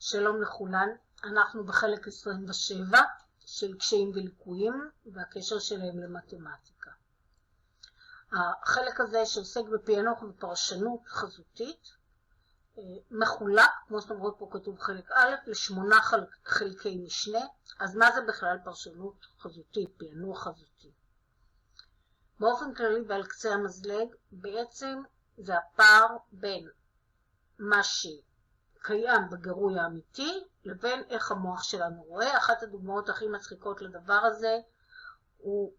שלום לכולן, אנחנו בחלק 27 של קשיים וליקויים והקשר שלהם למתמטיקה. החלק הזה שעוסק בפיענוח ופרשנות חזותית מחולק, כמו שאתם רואים פה כתוב חלק א', ל8 חלקי משנה. אז מה זה בכלל פרשנות חזותית, פיענוח חזותי? באופן כללי ועל קצה המזלג, בעצם זה הפער בין מה שקיים בגירוי האמיתי לבין איך המוח שלנו רואה. אחת הדוגמאות הכי מצחיקות לדבר הזה הוא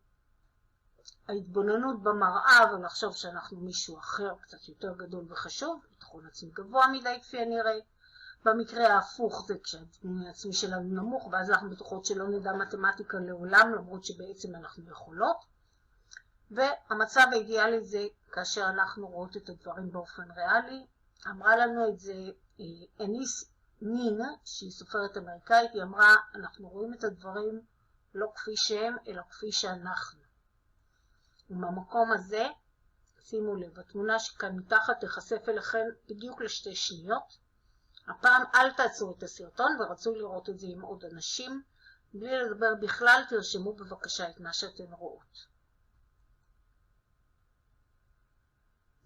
ההתבוננות במראה ולחשוב שאנחנו מישהו אחר קצת יותר גדול וחשוב, ביטחון עצמי גבוה מדי כפי הנראה. במקרה ההפוך זה כשהביטחון העצמי שלנו נמוך, ואז אנחנו בטוחות שלא נדע מתמטיקה לעולם, למרות שבעצם אנחנו יכולות. והמצב האידיאלי זה כאשר אנחנו רואות את הדברים באופן ריאלי. אמרה לנו את זה אניס נין, שהיא סופרת אמריקאית, היא אמרה, אנחנו רואים את הדברים לא כפי שהם, אלא כפי שאנחנו. ומהמקום הזה, שימו לב, התמונה שכאן מתחת תחשף אליכם בדיוק לשתי שניות. הפעם אל תעצרו את הסרטון, ורצו לראות את זה עם עוד אנשים. בלי לדבר בכלל, תרשמו בבקשה את מה שאתן רואות.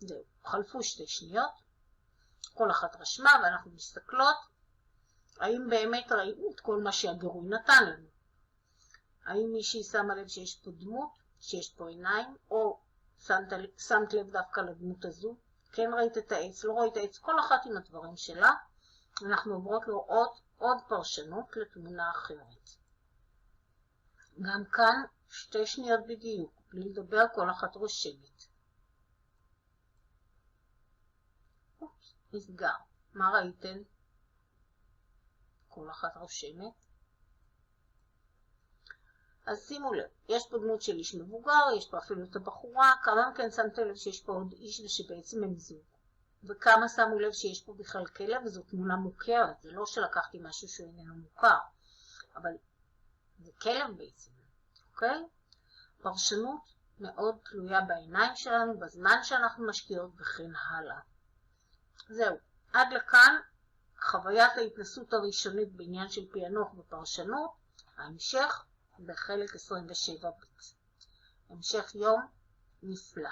זהו, חלפו 2 שניות. כל אחת רשמה ואנחנו מסתכלות. האם באמת ראינו את כל מה שהגירוי נתן לנו? האם מישהי שמה לב שיש פה דמות, שיש פה עיניים, או שמת לב דווקא לדמות הזו? כן ראית את העץ, לא ראית את העץ, כל אחת עם הדברים שלה. אנחנו עוברות לראות עוד פרשנות לתמונה אחרת. גם כאן 2 שניות בדיוק, בלי לדבר, כל אחת רושמת. אופס, נסגר. מה ראיתן? כל אחת רושמת. אז שימו לב, יש פה דמות של איש מבוגר, יש פה אפילו את הבחורה, כמה מכן שמתם לב שיש פה עוד איש ושבעצם הם זוג. וכמה שמו לב שיש פה בכלל כלב, וזו תמונה מוכרת, זה לא שלקחתי משהו שהוא איננו מוכר, אבל זה כלב בעצם, אוקיי? פרשנות מאוד תלויה בעיניים שלנו, בזמן שאנחנו משקיעות וכן הלאה. זהו, עד לכאן חוויית ההתנסות הראשונית בעניין של פיענוח ופרשנות, ההמשך בחלק 27 ב'. המשך יום נפלא.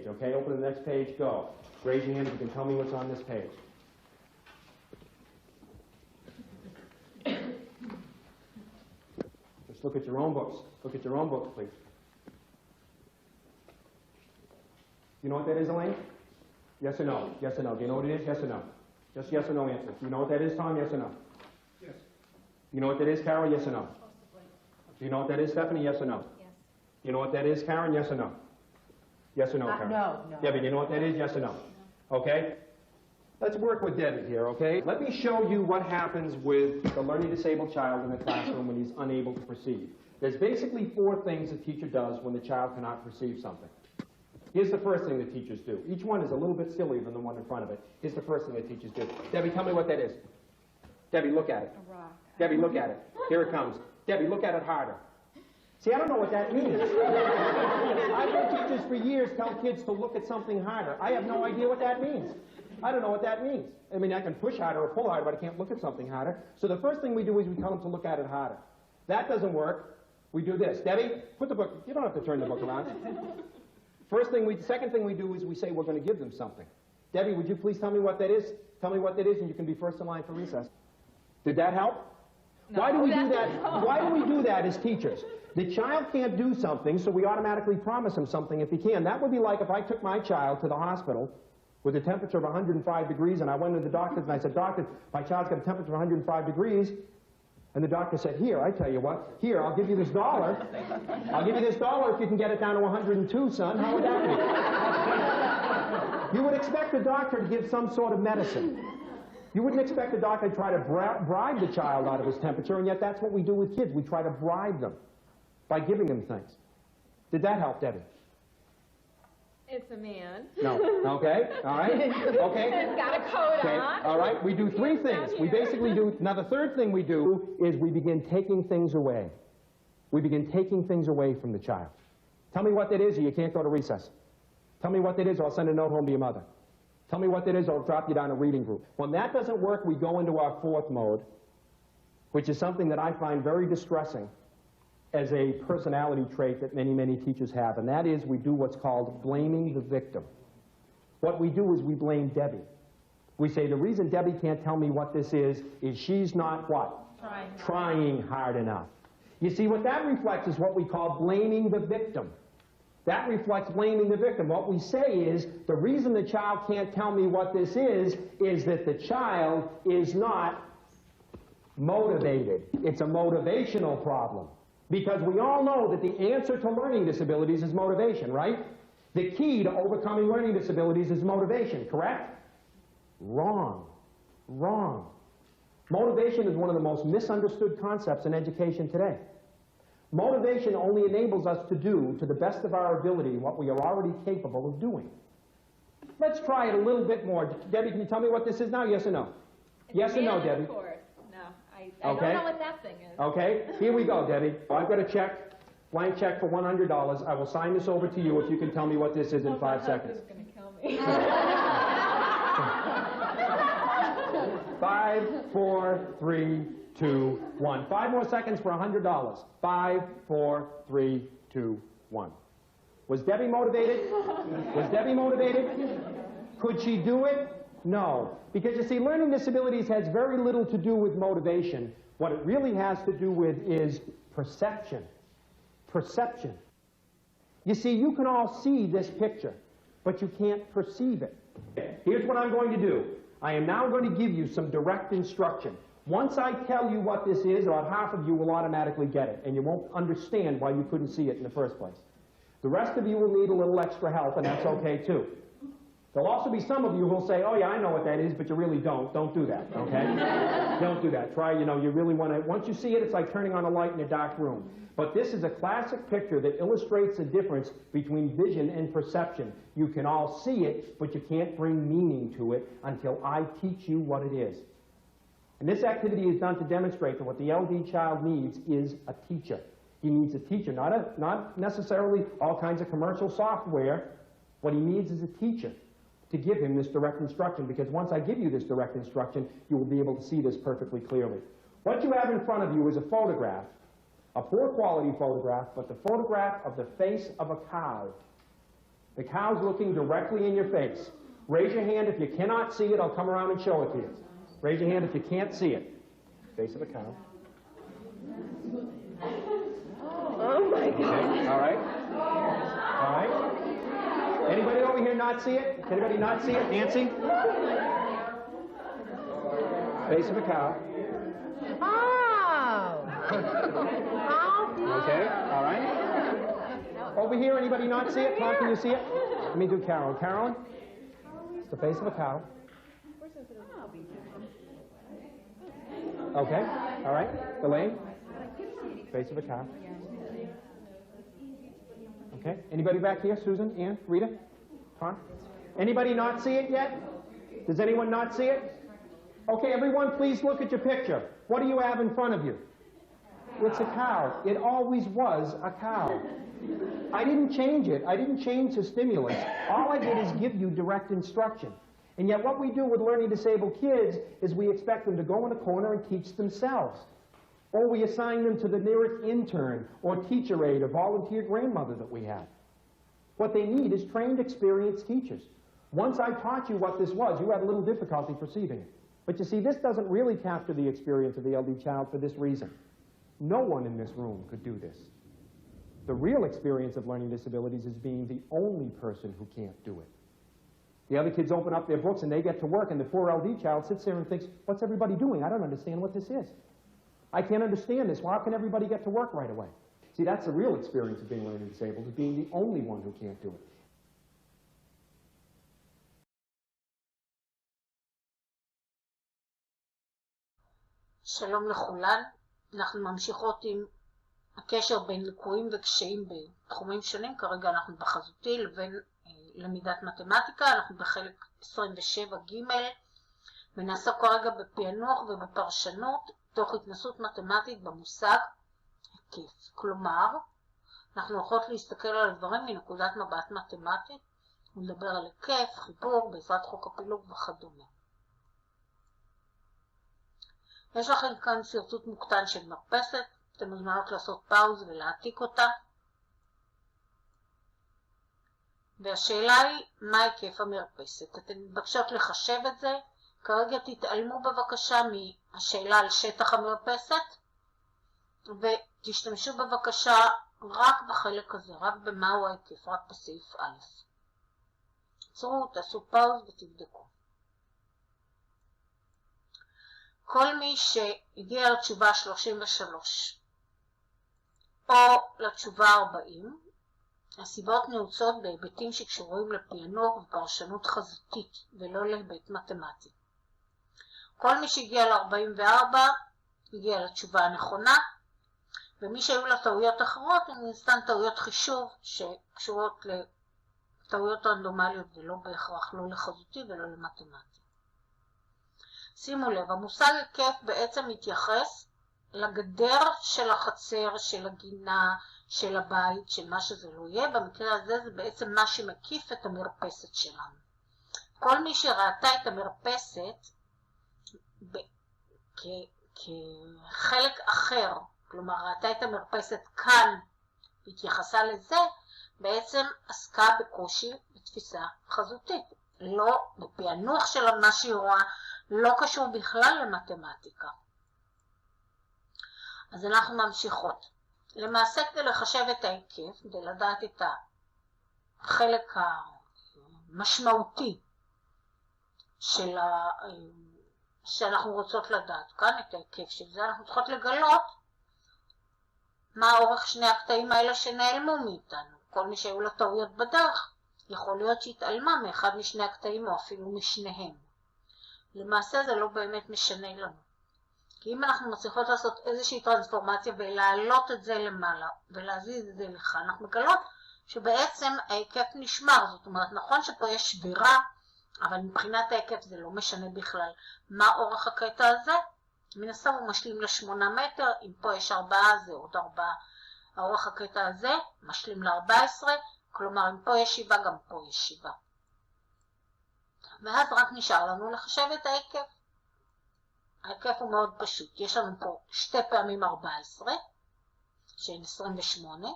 Okay, open the next page, go. Raise your hand if you can tell me what's on this page. Just look at your own books. Look at your own books, please. You know what that is, Elaine? Yes or no? Yes or no? Do you know what it is? Yes or no? Just yes or no answer. Do you know what that is, Tom? Yes or no? Yes. You know what that is, Carol? Yes or no? Do you know what that is, Stephanie? Yes or no? Yes. You know what that is, Karen? Yes or no? Yes or no, Karen? No. Debbie, do you know what that is? Yes or no? Okay. Let's work with Debbie here, okay? Let me show you what happens with the learning disabled child in the classroom when he's unable to perceive. There's basically 4 things the teacher does when the child cannot perceive something. Here's the first thing the teachers do. Each one is a little bit sillier than the one in front of it. Here's the first thing the teachers do. Debbie, tell me what that is. Debbie, look at it. A rock. Debbie, look at it. Here it comes. Debbie, look at it harder. See, I don't know what that means. I've heard teachers for years tell kids to look at something harder. I have no idea what that means. I don't know what that means. I mean, I can push harder or pull harder, but I can't look at something harder. So the first thing we do is we tell them to look at it harder. That doesn't work. We do this. Debbie, put the book. You don't have to turn the book around. Second thing we do is we say we're going to give them something. Debbie, would you please tell me what that is? Tell me what that is, and you can be first in line for recess. Did that help? No, Why do we do that? Why do we do that as teachers? The child can't do something, so we automatically promise him something if he can. That would be like if I took my child to the hospital with a temperature of 105 degrees, and I went to the doctor and I said, "Doctor, my child's got a temperature of 105 degrees." And the doctor said, "Here, I tell you what, here, I'll give you this $1. I'll give you this $1 if you can get it down to 102, son." How would that be? You would expect the doctor to give some sort of medicine. You wouldn't expect the doctor to try to bribe the child out of his temperature, and yet that's what we do with kids. We try to bribe them by giving them things. Did that help, Debbie? It's a man. No. Okay. All right. Okay. It's got a coat Okay. on. All right. We do 3 things. We basically do. Now, the third thing we do is we begin taking things away. We begin taking things away from the child. Tell me what that is or you can't go to recess. Tell me what that is or I'll send a note home to your mother. Tell me what that is or I'll drop you down a reading group. When that doesn't work, we go into our fourth mode, which is something that I find very distressing as a personality trait that many, many teachers have, and that is we do what's called blaming the victim. What we do is we blame Debbie. We say the reason Debbie can't tell me what this is she's not what? Trying hard enough. You see, what that reflects is what we call blaming the victim. That reflects blaming the victim. What we say is the reason the child can't tell me what this is that the child is not motivated. It's a motivational problem. Because we all know that the answer to learning disabilities is motivation, right? The key to overcoming learning disabilities is motivation, correct? Wrong. Wrong. Motivation is one of the most misunderstood concepts in education today. Motivation only enables us to do, to the best of our ability, what we are already capable of doing. Let's try it a little bit more. Debbie, can you tell me what this is now? Yes or no? Yes or no, Debbie? I don't know what that thing is. Okay, here we go, Debbie. I've got a check, blank check for $100. I will sign this over to you if you can tell me what this is in 5 seconds. This is going to kill me. 5, 4, 3, 2, 1. 5 more seconds for $100. 5, 4, 3, 2, 1. Was Debbie motivated? Was Debbie motivated? Could she do it? No. Because you see, learning disabilities has very little to do with motivation. What it really has to do with is perception. Perception. You see, you can all see this picture, but you can't perceive it. Here's what I'm going to do. I am now going to give you some direct instruction. Once I tell you what this is, about half of you will automatically get it, and you won't understand why you couldn't see it in the first place. The rest of you will need a little extra help, and that's okay too. There'll also be some of you who'll say, oh yeah, I know what that is, but you really don't. Don't do that, okay? Don't do that. Try, you really want to, once you see it, it's like turning on a light in a dark room. But this is a classic picture that illustrates the difference between vision and perception. You can all see it, but you can't bring meaning to it until I teach you what it is. And this activity is done to demonstrate that what the LD child needs is a teacher. He needs a teacher, not necessarily all kinds of commercial software. What he needs is a teacher to give him this direct instruction, because once I give you this direct instruction, you will be able to see this perfectly clearly. What you have in front of you is a photograph, a poor quality photograph, but the photograph of the face of a cow. The cow's looking directly in your face. Raise your hand if you cannot see it. I'll come around and show it to you. Raise your hand if you can't see it. Face of a cow. Oh my God. Okay. All right. All right. Anybody over here not see it? Anybody not see it? Nancy? Face of a cow. Oh! Okay, all right. Over here, anybody not see it? Tom, can you see it? Let me do Carolyn. Carolyn? It's the face of a cow. Okay, all right. Elaine? Face of a cow. Okay, anybody back here? Susan, Ann, Rita, Tom? Anybody not see it yet? Does anyone not see it? Okay, everyone, please look at your picture. What do you have in front of you? It's a cow. It always was a cow. I didn't change it. I didn't change the stimulus. All I did is give you direct instruction. And yet what we do with learning disabled kids is we expect them to go in a corner and teach themselves. Or we assign them to the nearest intern or teacher aide or volunteer grandmother that we have. What they need is trained, experienced teachers. Once I taught you what this was, you had a little difficulty perceiving it. But you see, this doesn't really capture the experience of the LD child for this reason. No one in this room could do this. The real experience of learning disabilities is being the only person who can't do it. The other kids open up their books and they get to work, and the poor LD child sits there and thinks, what's everybody doing? I don't understand what this is. I can't understand this. Well, how can everybody get to work right away? See, that's the real experience of being learning disabled, is being the only one who can't do it. שלום לכולן, אנחנו ממשיכות עם הקשר בין ליקויים וקשיים בתחומים שונים. כרגע אנחנו בחזותי לבין למידת מתמטיקה, אנחנו בחלק 27ג' ונעסוק כרגע בפיענוח ובפרשנות תוך התנסות מתמטית במושג היקף. כלומר, אנחנו הולכות להסתכל על הדברים מנקודת מבט מתמטית, ונדבר על היקף, חיבור, בעזרת חוק הפילוג וכדומה. יש לכם כאן סרטוט מוקטן של מרפסת, אתם מוזמנות לעשות פאוז ולהעתיק אותה. והשאלה היא, מה היקף המרפסת? אתן מתבקשות לחשב את זה. כרגע תתעלמו בבקשה מהשאלה על שטח המרפסת, ותשתמשו בבקשה רק בחלק הזה, רק במהו ההיקף, רק בסעיף א'. עצרו, תעשו פאוז ותבדקו. כל מי שהגיע לתשובה 33 או לתשובה 40, הסיבות נעוצות בהיבטים שקשורים לפיענוח ופרשנות חזותית ולא להיבט מתמטי. כל מי שהגיע ל-44 הגיע לתשובה הנכונה, ומי שהיו לה טעויות אחרות הן נסתן טעויות חישוב שקשורות לטעויות רנדומליות ולא בהכרח לא לחזותי ולא למתמטי. שימו לב, המושג היקף בעצם מתייחס לגדר של החצר, של הגינה, של הבית, של מה שזה לא יהיה. במקרה הזה זה בעצם מה שמקיף את המרפסת שלנו. כל מי שראתה את המרפסת כחלק אחר, כלומר ראתה את המרפסת כאן, התייחסה לזה, בעצם עסקה בקושי בתפיסה חזותית. לא בפיענוח של מה שהיא רואה, לא קשור בכלל למתמטיקה. אז אנחנו ממשיכות. למעשה כדי לחשב את ההיקף, כדי לדעת את החלק המשמעותי שאנחנו רוצות לדעת כאן, את ההיקף של זה, אנחנו צריכות לגלות מה אורך שני הקטעים האלה שנעלמו מאיתנו. כל מי שהיו לו טעויות בדרך, יכול להיות שהתעלמה מאחד משני הקטעים או אפילו משניהם. למעשה זה לא באמת משנה לנו. כי אם אנחנו מצליחות לעשות איזושהי טרנספורמציה ולהעלות את זה למעלה ולהזיז את זה לכאן, אנחנו מגלות שבעצם ההיקף נשמר. זאת אומרת, נכון שפה יש שבירה, אבל מבחינת ההיקף זה לא משנה בכלל. מה אורך הקטע הזה? מן הסתם הוא משלים ל8 מטר, אם פה יש 4 זה עוד 4. האורך הקטע הזה משלים ל14, כלומר אם פה יש 7 גם פה יש 7. ואז רק נשאר לנו לחשב את ההיקף. ההיקף הוא מאוד פשוט. יש לנו פה 2 פעמים 14, שהן 28.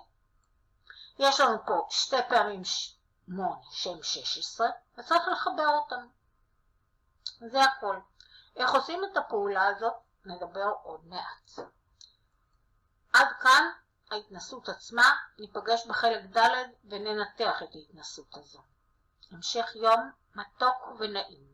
יש לנו פה 2 פעמים 8, שהן 16, וצריך לחבר אותם. זה הכל. איך עושים את הפעולה הזאת? נדבר עוד מעט. עד כאן ההתנסות עצמה. ניפגש בחלק ד' וננתח את ההתנסות הזו. המשך יום מתוק ונעים.